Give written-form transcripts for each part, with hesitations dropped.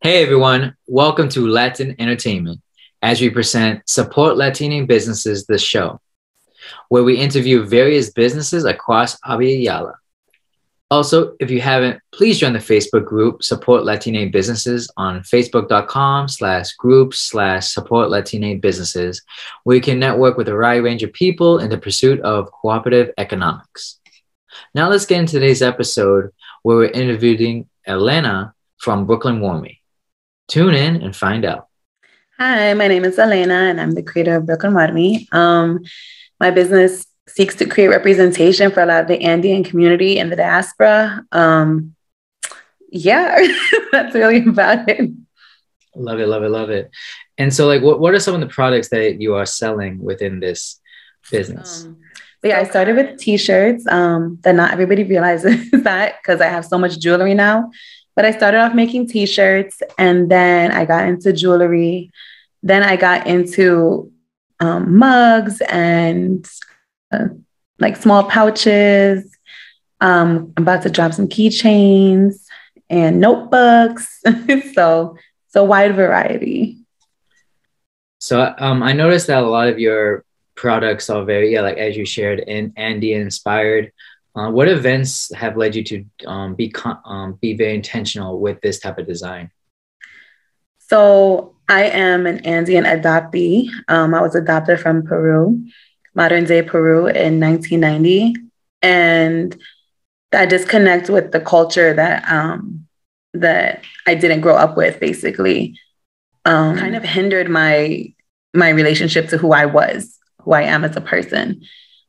Hey everyone, welcome to Latin Entertainment as we present Support Latine Businesses, the show, where we interview various businesses across Abya. Also, if you haven't, please join the Facebook group Support Latine Businesses on facebook.com/groups/Support Latine Businesses, where you can network with a wide range of people in the pursuit of cooperative economics. Now let's get into today's episode where we're interviewing Elena from Brooklyn Warmi. Tune in and find out. Hi, my name is Elena, and I'm the creator of Brooklyn Warmi. My business seeks to create representation for a lot of the Andean community and the diaspora. Yeah, that's really about it. Love it, love it, love it. And so, like, what are some of the products that you are selling within this business? I started with T-shirts that not everybody realizes that because I have so much jewelry now. But I started off making T-shirts, and then I got into jewelry. Then I got into mugs and like small pouches. I'm about to drop some keychains and notebooks. so wide variety. So I noticed that a lot of your products are very, like as you shared, Andean inspired. What events have led you to be very intentional with this type of design? So I am an Andean adoptee. I was adopted from Peru, modern day Peru in 1990. And I disconnect with the culture that I didn't grow up with, basically. Kind of hindered my relationship to who I am as a person.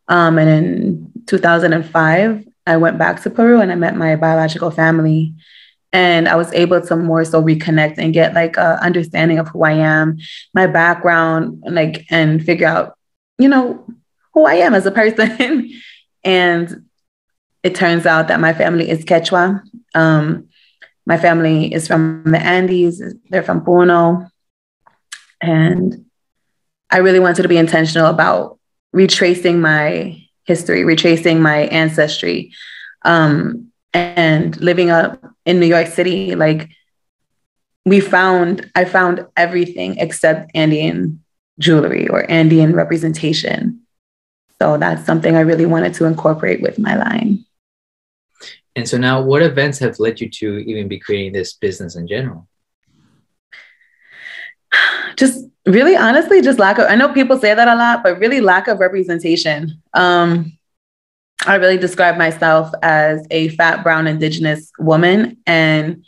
And in 2005, I went back to Peru and I met my biological family. And I was able to more so reconnect and get like an understanding of who I am, my background, and figure out, who I am as a person. And it turns out that my family is Quechua. My family is from the Andes. They're from Puno. And I really wanted to be intentional about retracing my history, retracing my ancestry, and living up in New York City. Like I found everything except Andean jewelry or Andean representation. So that's something I really wanted to incorporate with my line. And so now what events have led you to even be creating this business in general? Just really, honestly, just I know people say that a lot, but really lack of representation. I really describe myself as a fat, brown, indigenous woman, and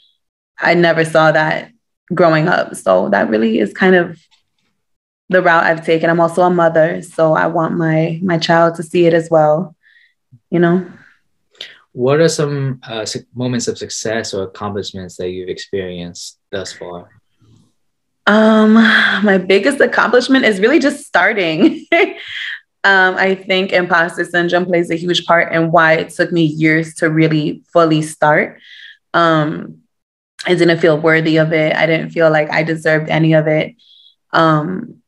I never saw that growing up. So that really is kind of the route I've taken. I'm also a mother, so I want my child to see it as well, What are some moments of success or accomplishments that you've experienced thus far? My biggest accomplishment is really just starting. I think imposter syndrome plays a huge part in why it took me years to really fully start. I didn't feel worthy of it. I didn't feel like I deserved any of it. And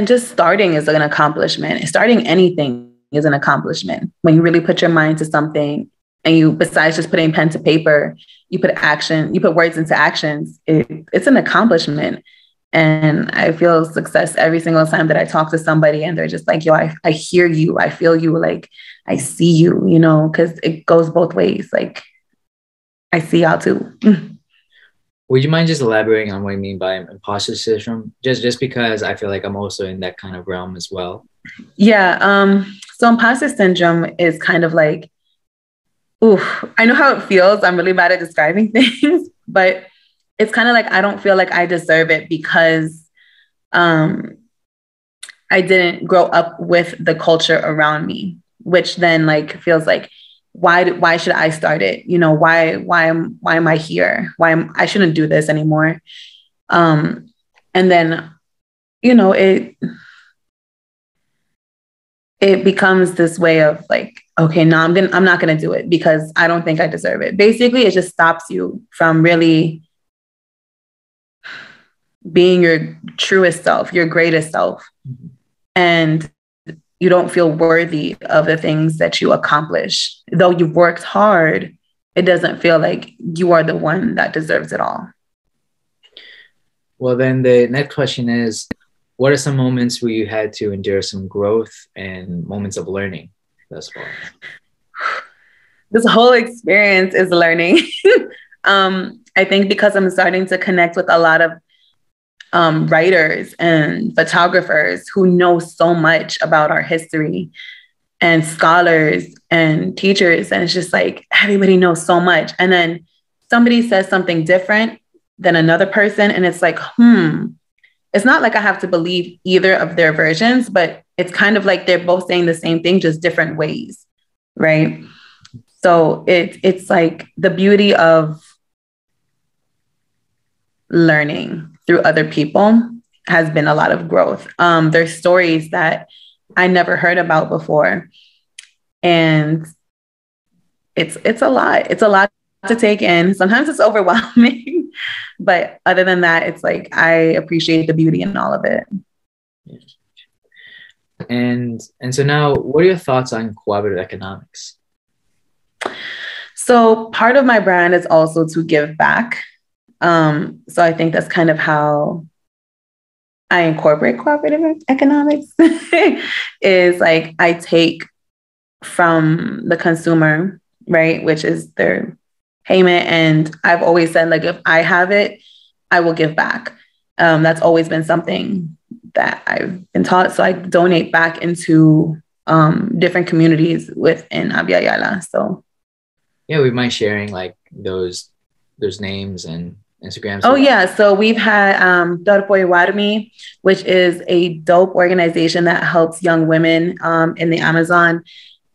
just starting is an accomplishment. Starting anything is an accomplishment. When you really put your mind to something and you, besides just putting pen to paper, you put words into actions, it's an accomplishment. And I feel success every single time that I talk to somebody and they're just like, yo, I hear you. I feel you. Like, I see you, because it goes both ways. Like, I see y'all too. Would you mind just elaborating on what you mean by imposter syndrome? Just because I feel like I'm also in that kind of realm as well. Yeah. So imposter syndrome is kind of like, I know how it feels. I'm really bad at describing things, but it's kind of like, I don't feel like I deserve it because I didn't grow up with the culture around me, which then feels like, why should I start it? Why am I here? I shouldn't do this anymore. And then, it becomes this way of like, okay, no, I'm not going to do it because I don't think I deserve it. Basically, it just stops you from really being your truest self, your greatest self. Mm-hmm. And you don't feel worthy of the things that you accomplish. Though you've worked hard, it doesn't feel like you are the one that deserves it all. Well, then the next question is, what are some moments where you had to endure some growth and moments of learning thus far? This whole experience is learning. I think because I'm starting to connect with a lot of writers and photographers who know so much about our history, and scholars and teachers. And it's just like everybody knows so much. And then somebody says something different than another person. And it's like, it's not like I have to believe either of their versions, but it's kind of like they're both saying the same thing, just different ways. Right. So it's like the beauty of learning through other people has been a lot of growth. There's stories that I never heard about before. And it's a lot. It's a lot to take in. Sometimes it's overwhelming, but other than that, it's like I appreciate the beauty in all of it. And so now, what are your thoughts on cooperative economics? So part of my brand is also to give back. So I think that's kind of how I incorporate cooperative economics is like I take from the consumer, right, which is their payment. And I've always said, like, if I have it, I will give back. That's always been something that I've been taught. So I donate back into different communities within Abya Yala. So yeah, we mind sharing like those names and Instagrams. Oh yeah, so we've had Warmi, which is a dope organization that helps young women in the Amazon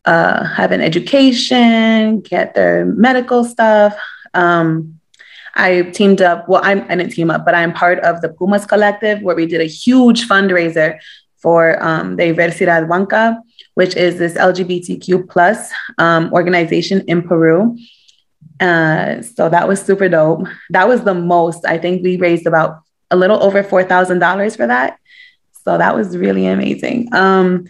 have an education, get their medical stuff. I teamed up, well, I didn't team up, but I'm part of the Pumas Collective, where we did a huge fundraiser for the Universidad Huanca, which is this LGBTQ plus organization in Peru. So that was super dope. That was the most. I think we raised about a little over $4,000 for that. So that was really amazing. And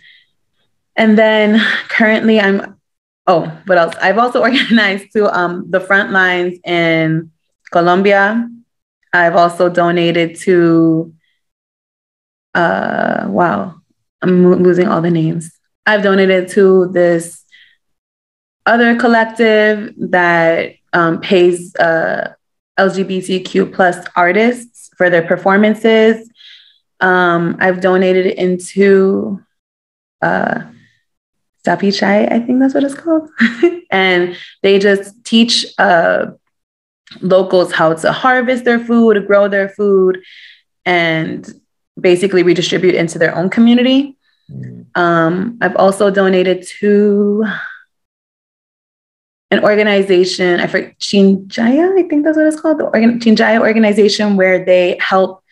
then currently what else? I've also organized to the front lines in Colombia. I've also donated to, wow, I'm losing all the names. I've donated to this other collective that pays LGBTQ plus artists for their performances. I've donated into Sapi Chai, I think that's what it's called. And they just teach locals how to harvest their food, grow their food, and basically redistribute into their own community. I've also donated to an organization, I forget, Chinjaya, I think that's what it's called, the Chinjaya organization, where they help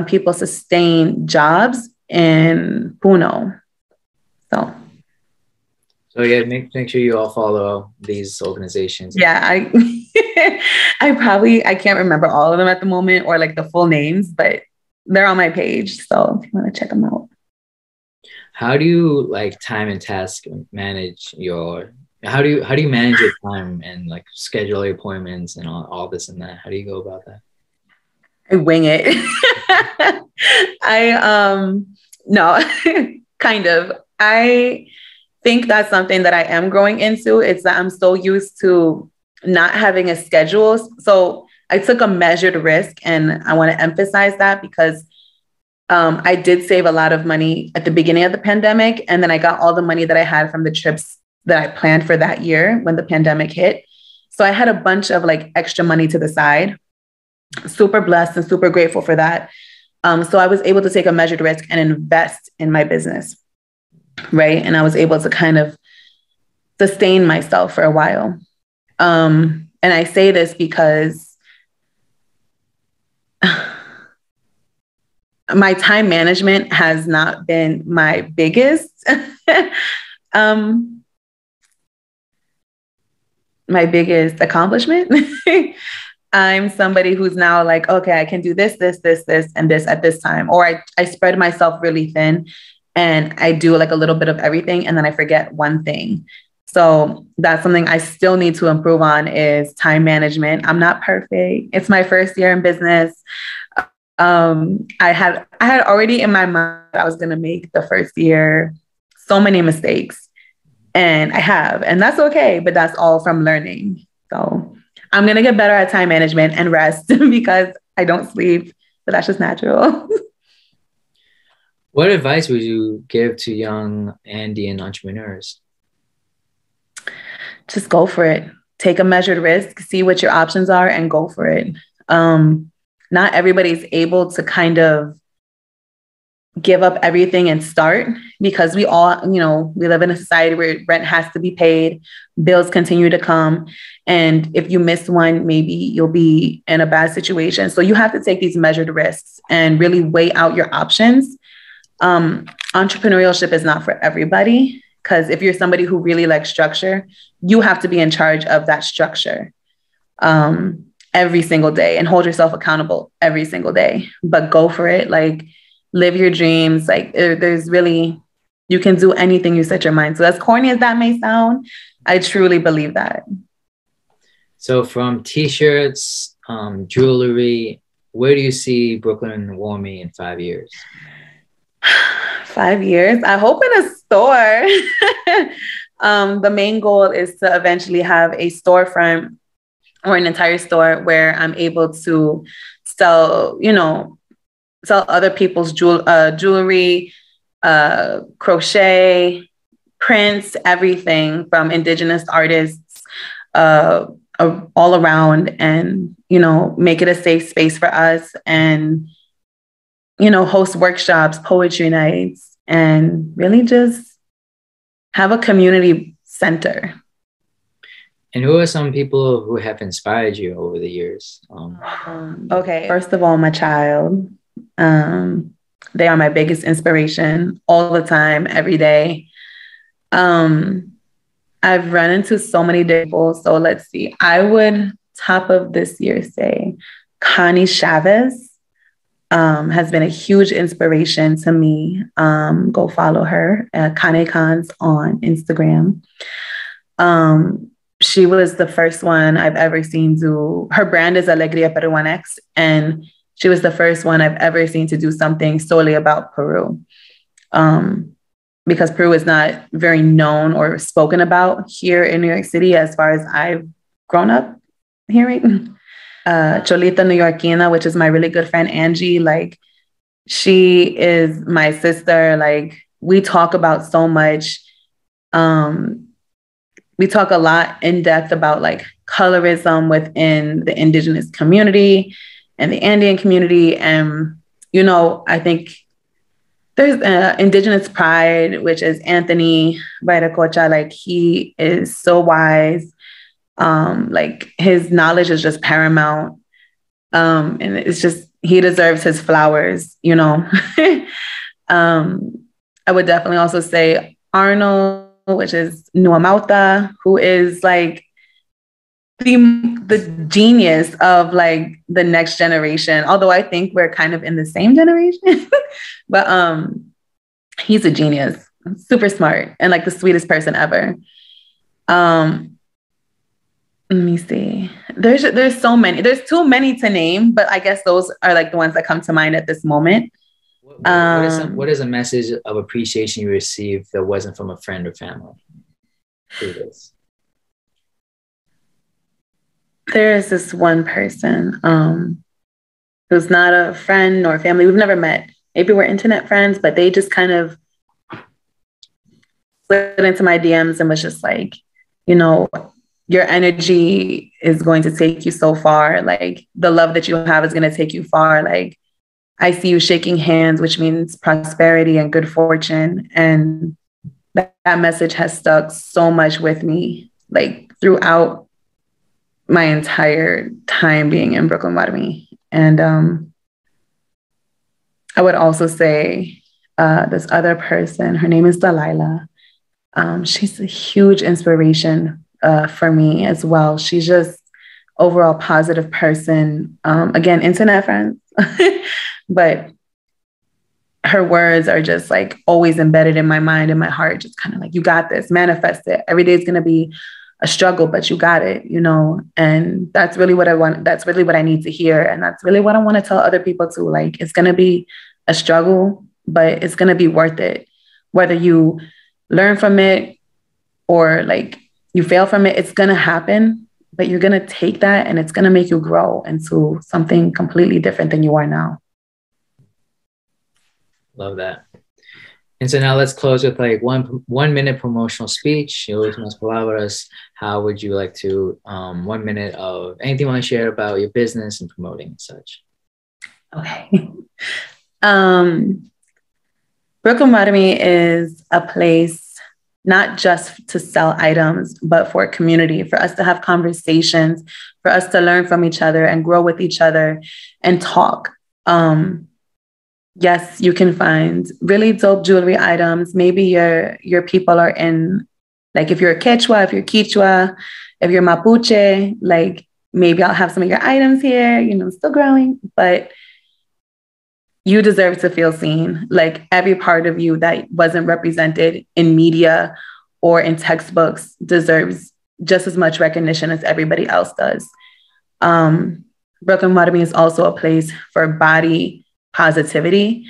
people sustain jobs in Puno. So yeah, make sure you all follow these organizations. Yeah, I can't remember all of them at the moment or like the full names, but they're on my page. So if you want to check them out. How do you like time and task manage your, how do you manage your time and like schedule your appointments and all this and that? How do you go about that? I wing it. No, kind of. I think that's something that I am growing into. It's that I'm so used to not having a schedule. So I took a measured risk, and I want to emphasize that because I did save a lot of money at the beginning of the pandemic. And then I got all the money that I had from the trips that I planned for that year when the pandemic hit. So I had a bunch of like extra money to the side. Super blessed and super grateful for that. So I was able to take a measured risk and invest in my business. Right. And I was able to kind of sustain myself for a while. And I say this because my time management has not been my biggest, my biggest accomplishment. I'm somebody who's now like, okay, I can do this, and this at this time. Or I spread myself really thin and I do like a little bit of everything. And then I forget one thing. So that's something I still need to improve on is time management. I'm not perfect. It's my first year in business. I had already in my mind I was gonna make the first year so many mistakes. And I have, and that's okay, but that's all from learning. So I'm gonna get better at time management and rest because I don't sleep, but that's just natural. What advice would you give to young Andean entrepreneurs? Just go for it. Take a measured risk, see what your options are, and go for it. Not everybody's able to kind of give up everything and start because we all, we live in a society where rent has to be paid, bills continue to come. And if you miss one, maybe you'll be in a bad situation. So you have to take these measured risks and really weigh out your options. Entrepreneurship is not for everybody because if you're somebody who really likes structure, you have to be in charge of that structure every single day and hold yourself accountable every single day. But go for it. Like, live your dreams. Like there's really, you can do anything you set your mind to. As corny as that may sound, I truly believe that. So from t-shirts, jewelry, where do you see Brooklyn Warmi in 5 years? 5 years, I hope in a store. The main goal is to eventually have a storefront or an entire store where I'm able to sell, sell other people's jewelry, crochet, prints, everything from indigenous artists all around, and, make it a safe space for us, and, host workshops, poetry nights, and really just have a community center. And who are some people who have inspired you over the years? Okay, first of all, my child. They are my biggest inspiration all the time, every day. I've run into so many people. So let's see. I would, top of this year, say Connie Chavez has been a huge inspiration to me. Go follow her at Kane Cons on Instagram. She was the first one I've ever seen do, her brand is Alegría Peruanex, and she was the first one I've ever seen to do something solely about Peru. Because Peru is not very known or spoken about here in New York City, as far as I've grown up hearing. Cholita New Yorkina, which is my really good friend, Angie, like, she is my sister. Like, we talk about so much. We talk a lot in depth about like colorism within the indigenous community and the Andean community. And, I think there's indigenous pride, which is Anthony Viracocha. Like, he is so wise. Like, his knowledge is just paramount. And it's just, he deserves his flowers, I would definitely also say Arnold, which is Nuamauta, who is like the genius of like the next generation. Although I think we're kind of in the same generation, but he's a genius, super smart, and like the sweetest person ever. Let me see. There's so many. There's too many to name, but I guess those are like the ones that come to mind at this moment. What is a message of appreciation you received that wasn't from a friend or family? There is this one person who's not a friend or family. We've never met. Maybe we're internet friends, but they just kind of slid into my DMs and was just like, your energy is going to take you so far. Like, the love that you have is going to take you far. Like, I see you shaking hands, which means prosperity and good fortune. And that message has stuck so much with me, like, throughout my entire time being in Brooklyn Warmi. And I would also say this other person, her name is Delilah. She's a huge inspiration for me as well. She's just overall positive person. Again, internet friends. But her words are just like always embedded in my mind and my heart, just kind of like, you got this, manifest it. Every day is going to be a struggle, but you got it, you know, and that's really what I want. That's really what I need to hear. And that's really what I want to tell other people too. Like, it's going to be a struggle, but it's going to be worth it. Whether you learn from it or like you fail from it, it's going to happen, but you're going to take that and it's going to make you grow into something completely different than you are now. Love that. And so now let's close with like 1 minute promotional speech. Últimas palabras. How would you like to, 1 minute of anything you want to share about your business and promoting and such? Okay. Brooklyn Warmi is a place not just to sell items, but for a community, for us to have conversations, for us to learn from each other and grow with each other and talk. Yes, you can find really dope jewelry items. Maybe your people are in, like if you're Quechua, if you're Quichua, if you're Mapuche, like maybe I'll have some of your items here, you know, still growing, but you deserve to feel seen. Like every part of you that wasn't represented in media or in textbooks deserves just as much recognition as everybody else does. Brooklyn Warmi is also a place for body positivity,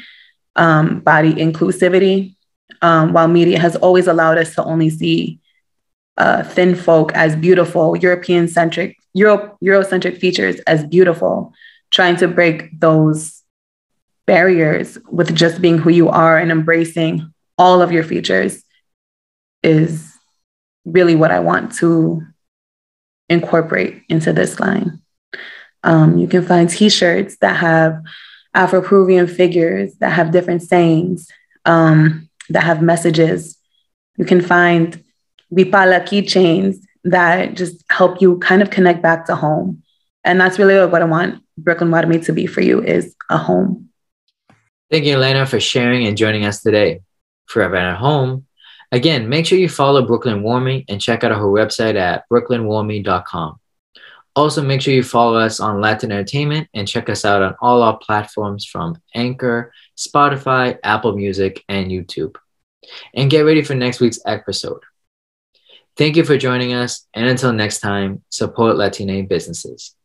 body inclusivity. While media has always allowed us to only see thin folk as beautiful, Eurocentric features as beautiful, trying to break those barriers with just being who you are and embracing all of your features is really what I want to incorporate into this line. You can find t-shirts that have Afro-Peruvian figures, that have different sayings, that have messages. You can find Wipala keychains that just help you kind of connect back to home. And that's really what I want Brooklyn Warmi to be for you, is a home. Thank you, Elena, for sharing and joining us today. Forever at home. Again, make sure you follow Brooklyn Warmi and check out her website at brooklynwarmi.com. Also, make sure you follow us on Latine Entertainment and check us out on all our platforms from Anchor, Spotify, Apple Music, and YouTube. And get ready for next week's episode. Thank you for joining us. And until next time, support Latine businesses.